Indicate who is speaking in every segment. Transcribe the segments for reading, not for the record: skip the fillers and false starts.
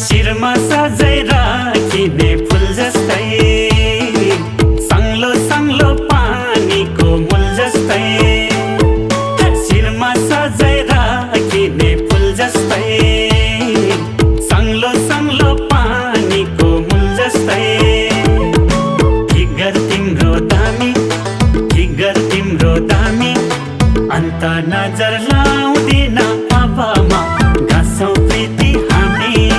Speaker 1: शिरमा सजाइ राखिने फुल जस्तै, संग्लो संग्लो पानीको मूल जस्तै। शिरमा सजाइ राखिने फुल जस्तै, संग्लो संग्लो पानीको मूल जस्तै। फिगर तिम्रो दामी, फिगर तिम्रो दामी, अन्त नजर लाउँदिन अब म गाँसौँ प्रीति हामी।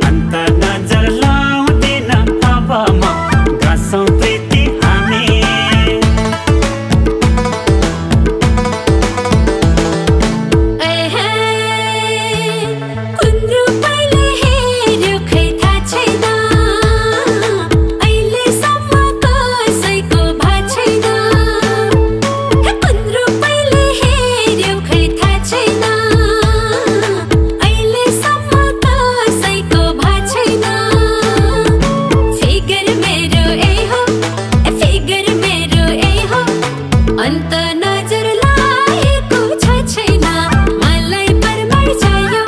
Speaker 1: अन्त नजर लाउँदिन अब म गाँसौँ प्रीति हामी।
Speaker 2: अन्त नजर लागेको छ छैन मलाई परमार चाहियो।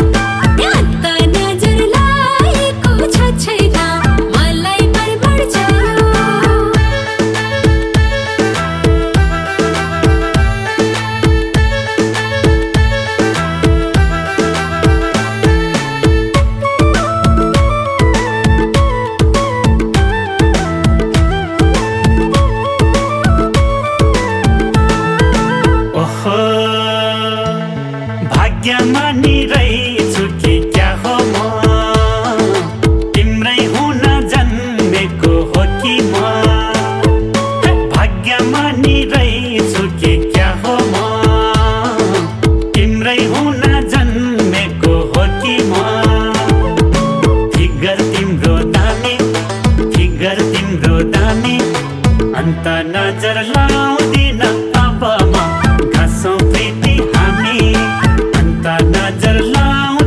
Speaker 2: अन्त नजर लागेको छ छैन मलाई परमार चाहियो।
Speaker 1: भाग्यमानी रहेछु कि क्या हो म, तिम्रै हुन जन्मेको हो कि म। भाग्यमानी रहेछु कि क्या हो म, तिम्रै हुन जन्मेको हो कि म। फिगर तिम्रो दामी, फिगर तिम्रो दामी, अन्त नजर लाउँदिन अब म गाँसौँ प्रीति हामी। अन्त नजर लाउँ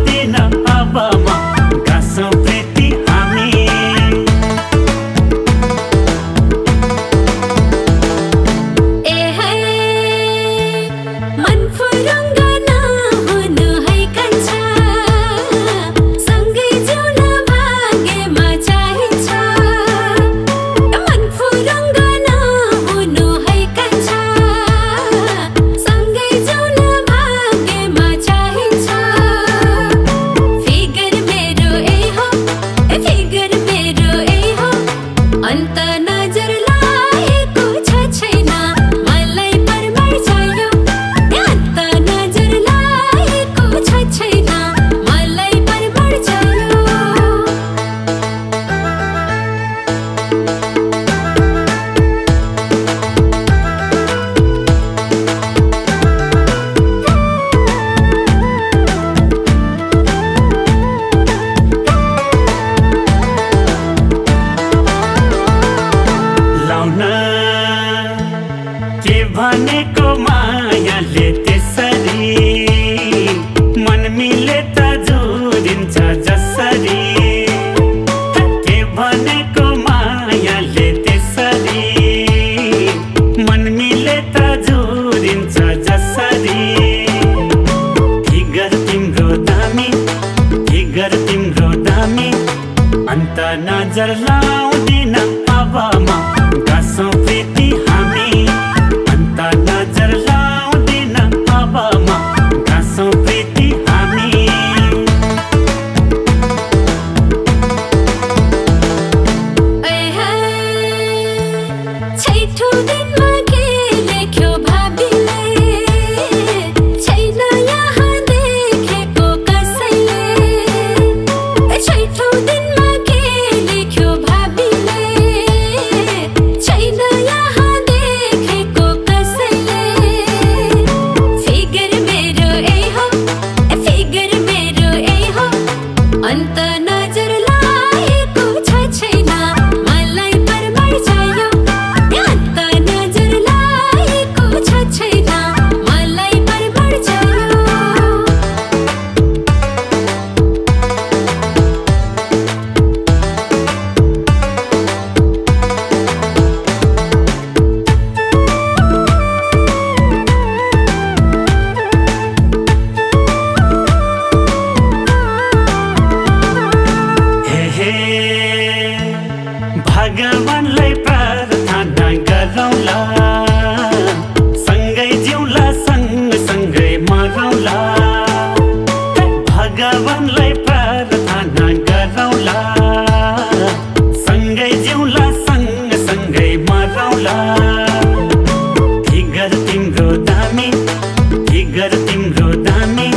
Speaker 1: तिम्रो दानी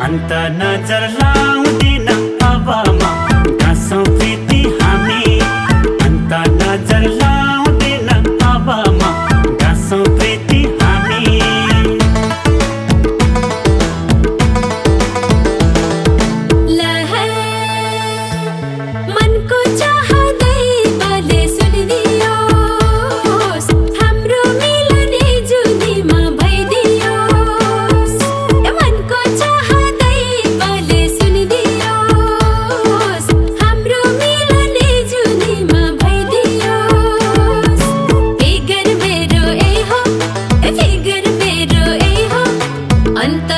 Speaker 1: अन्त नजर लाउँदिन अबमा गाँसौँ प्रीति हामी अन्त नजर लाउँदिन अबमा गाँसौँ प्रीति हामी
Speaker 2: लहर मनको चाहदै बले सुनिदियोस् हाम्रो मिलने जुनीमा भइदियोस् मनको चाहदै बले सुनिदियोस् हाम्रो मिलने जुनीमा भइदियोस् फिगर मेरो ए हो फिगर मेरो ए हो अन्त